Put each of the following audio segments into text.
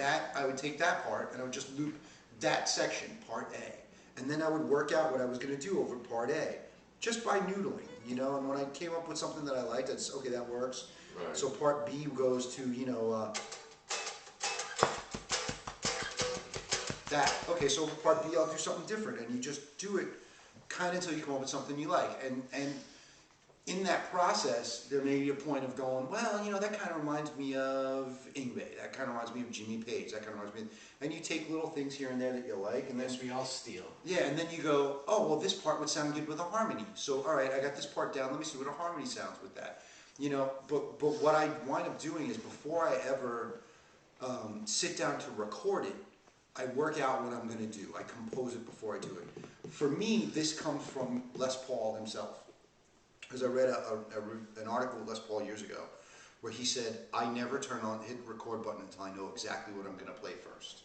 I would take that part and I would just loop that section, part A. And then I would work out what I was going to do over part A, just by noodling, you know. And when I came up with something that I liked, that's okay, that works. Right. So part B goes to, you know, that. Okay, so part B, I'll do something different, and you just do it kind of until you come up with something you like. And in that process, there may be a point of going, well, you know, that kind of reminds me of Yngwie. That kind of reminds me of Jimmy Page. That kind of reminds me and you take little things here and there that you like, and then we all steal. Yeah, and then you go, oh, well, this part would sound good with a harmony. So, all right, I got this part down. Let me see what a harmony sounds with that. You know, but what I wind up doing is before I ever sit down to record it, I work out what I'm going to do. I compose it before I do it. For me, this comes from Les Paul himself. Because I read an article with Les Paul years ago where he said, I never hit the record button until I know exactly what I'm going to play first.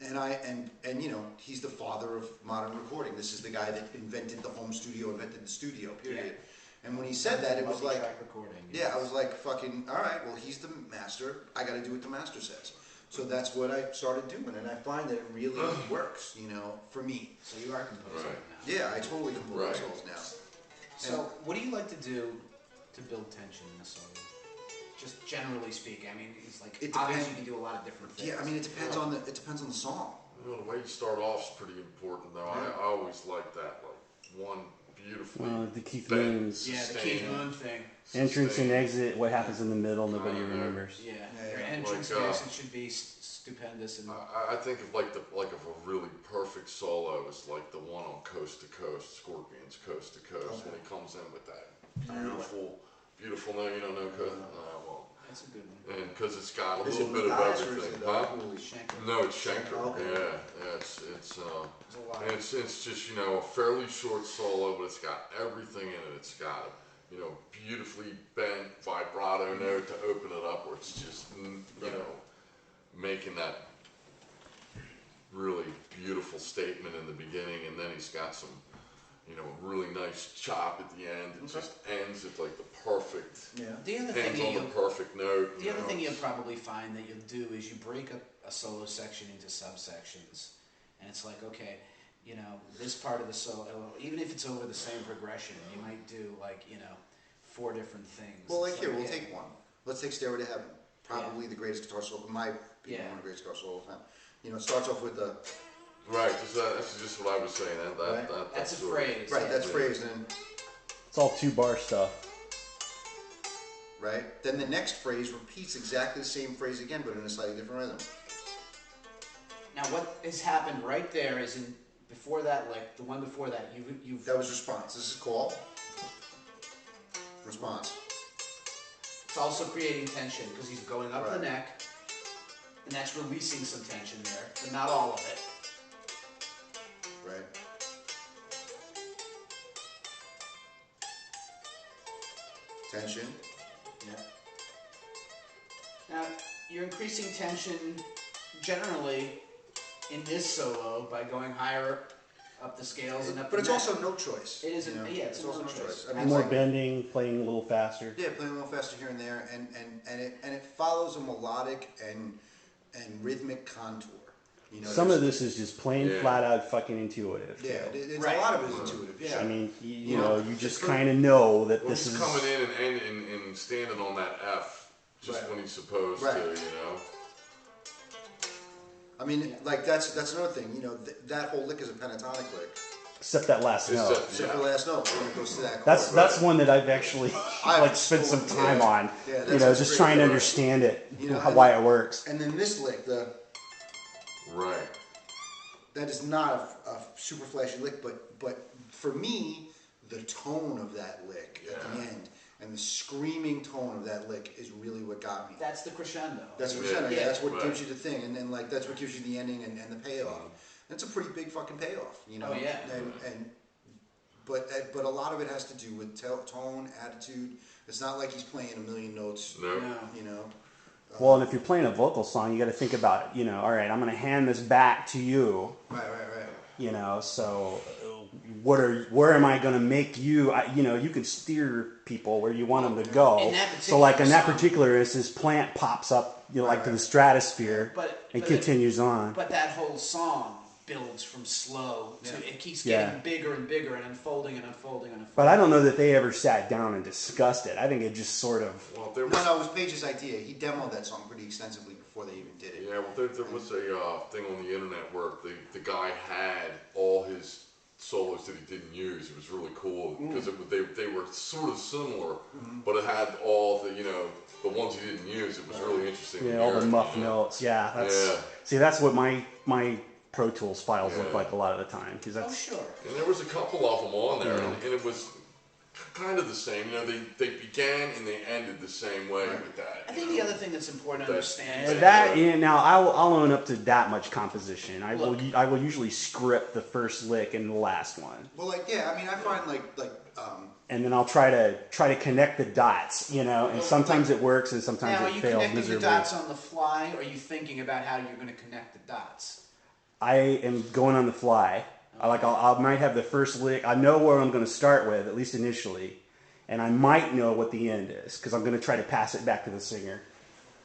And you know, he's the father of modern recording. This is the guy that invented the home studio, invented the studio, period. Yeah. And when he said that, it was like, yeah, I was like, fucking, all right, well, he's the master. I got to do what the master says. So that's what I started doing, and I find that it really works, you know, for me. So you are composing now. Yeah, I totally compose songs now. So what do you like to do to build tension in a solo? Just generally speaking, I mean, it's like obviously you can do a lot of different things. Yeah, I mean, it depends on the song. You know, the way you start off is pretty important, though. Yeah. I always like that, like one beautifully. The Keith Moon's. Yeah, the Keith Moon thing. Entrance and exit. What happens in the middle? Nobody remembers. Yeah, your entrance and exit should be stupendous. And I think of of a really perfect solo is like the one on Coast to Coast, Scorpions Coast to Coast, when he comes in with that beautiful no, you don't know Coast. Well, that's a good one. And because it's got a little bit of everything, huh? Schenker. No, it's Schenker. Okay. Yeah, it's just, you know, a fairly short solo, but it's got everything in it. It's got a, you know, beautifully bent vibrato note to open it up, where it's just, you know, making that really beautiful statement in the beginning, and then he's got some, you know, really nice chop at the end. It just ends at like the perfect. Yeah. The other ends thing on the perfect note. The other thing you'll probably find that you'll do is you break up a solo section into subsections, and it's like, okay, you know, this part of the solo, even if it's over the same progression, you might do like, you know, 4 different things. Well, like here, we'll take one. Let's take Stairway to Heaven. Probably the greatest guitar solo, in my opinion, one of the greatest guitar solos of all time. You know, it starts off with the. Right, that's just what I was saying. That's a phrase. Right, that's phrase, and it's all 2-bar stuff. Right? Then the next phrase repeats exactly the same phrase again, but in a slightly different rhythm. Now, what has happened right there is before that lick, the one before that, you've. That was response. This is call. Response. It's also creating tension because he's going up the neck, and that's releasing some tension there, but not all of it. Right. Tension. Yeah. Now, you're increasing tension generally in this solo by going higher up the scales and up. But it's also no choice. It isn't. Yeah, it's also no choice. I mean, more bending, playing a little faster. Yeah, playing a little faster here and there, and it follows a melodic and rhythmic contour. You know, some of this is just plain flat out fucking intuitive. Yeah, it's a lot of it is intuitive. Yeah. I mean, you know, you just kind of know that this is coming in and standing on that F just when he's supposed to, you know. I mean, like that's another thing. You know, that whole lick is a pentatonic lick. Except that last note. Except the last note when it goes to that chord. That's one that I've actually like spent some time on. Yeah, you know, just trying to understand it, you know, why it works. And then this lick, Right. That is not a super flashy lick, but for me, the tone of that lick at the end and the screaming tone of that lick is really what got me. That's the crescendo. That's the crescendo. Yeah, that's what gives you the thing, and then like that's what gives you the ending and the payoff. That's a pretty big fucking payoff, you know. Oh yeah. But a lot of it has to do with tone, attitude. It's not like he's playing a million notes. No. You know. Well, and if you're playing a vocal song, you got to think about, you know, all right, I'm going to hand this back to you. Right. You know, so where am I going to make you? You know, you can steer people where you want them to go. So, like in that particular instance, Plant pops up like to the stratosphere, and But continues on. But that whole song builds from slow to it keeps getting bigger and bigger and unfolding and unfolding and unfolding. But I don't know that they ever sat down and discussed it. I think it just sort of. Well, No, it was Page's idea. He demoed that song pretty extensively before they even did it. Yeah, well, there was a thing on the internet where the guy had all his solos that he didn't use. It was really cool because they were sort of similar, but it had all the the ones he didn't use. It was really interesting. Yeah, all the muff notes. Yeah, see, that's what my Pro Tools files look like a lot of the time. Cause that's, sure. And there was a couple of them on there, and it was kind of the same. They began and they ended the same way with that. I think the other thing that's important to understand is that. Now I'll own up to that much composition. I will usually script the first lick and the last one. Well, I find and then I'll try to connect the dots, and sometimes it works and sometimes it fails miserably. Now, are you connecting the dots on the fly, or are you thinking about how you're going to connect the dots? I am going on the fly. I might have the first lick. I know where I'm going to start with, at least initially, and I might know what the end is because I'm going to try to pass it back to the singer.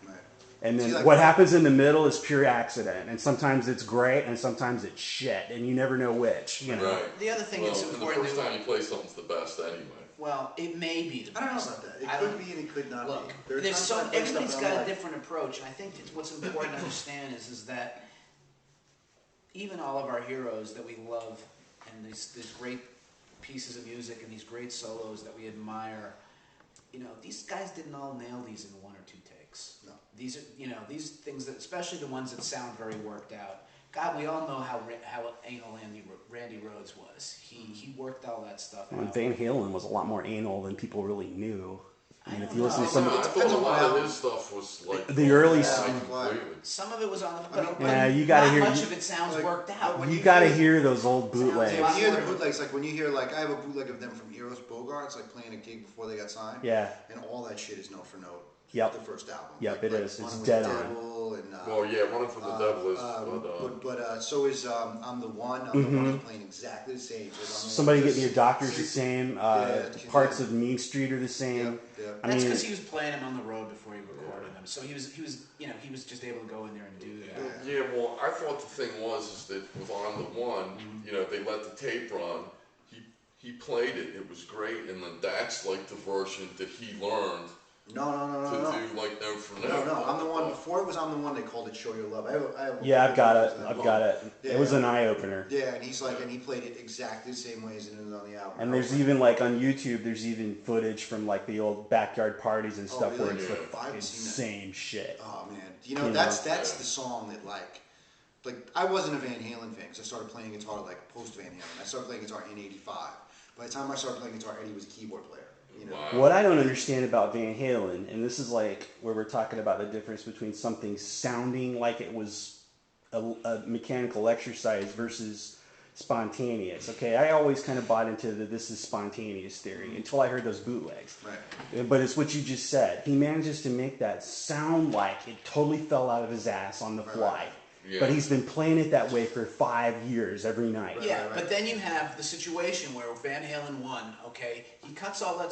Right. And then what happens in the middle is pure accident, and sometimes it's great, and sometimes it's shit, and you never know which. Right. The other thing that's important. The first time you play something's the best anyway. Well, it may be the best. I don't know about that. It could be and it could not be. Everybody's got a different approach, and I think what's important to understand is that even all of our heroes that we love, and these great pieces of music and these great solos that we admire, these guys didn't all nail these in 1 or 2 takes. No. These are, these things that, especially the ones that sound very worked out. God, we all know how anal Randy Rhoads was. He worked all that stuff out. Van Halen was a lot more anal than people really knew. If you listen to I thought a lot of his stuff was like the early. Some of it was on the. You got to hear. Much of it sounds worked out. You got to hear those old bootlegs. When you hear the bootlegs, like when you hear I have a bootleg of them from Eros Bogarts, playing a gig before they got signed. Yeah. And all that shit is note for note. Yep. The first album. Yep, it is. It's Running dead with the on. Devil and, Running from the Devil is. But so is I'm the One. I'm the One is playing exactly the same. Somebody Get Me a Doctor's the same. Parts of Mean Street are the same. Yep. That's because he was playing them on the road before he recorded them. So he was just able to go in there and do that. Yeah, well, I thought the thing was that with On the One, they let the tape run. He played it. It was great, and then that's like the version that he learned. No. To do note for note. No. I'm the One. Before it was I'm the One, they called it Show Your Love. I've got it. Yeah. It was an eye opener. Yeah, and he played it exactly the same way as it is on the album. And there's even on YouTube, there's even footage from the old backyard parties and stuff where it's the fucking same shit. Oh man, that's the song that I wasn't a Van Halen fan because I started playing guitar post Van Halen. I started playing guitar in '85. By the time I started playing guitar, Eddie was a keyboard player. Wow. What I don't understand about Van Halen, and this is where we're talking about the difference between something sounding like it was a mechanical exercise versus spontaneous. Okay, I always kind of bought into this is spontaneous theory until I heard those bootlegs. Right. But it's what you just said. He manages to make that sound like it totally fell out of his ass on the fly. Right. Yeah. But he's been playing it that way for 5 years every night. But then you have the situation where Van Halen won, he cuts all that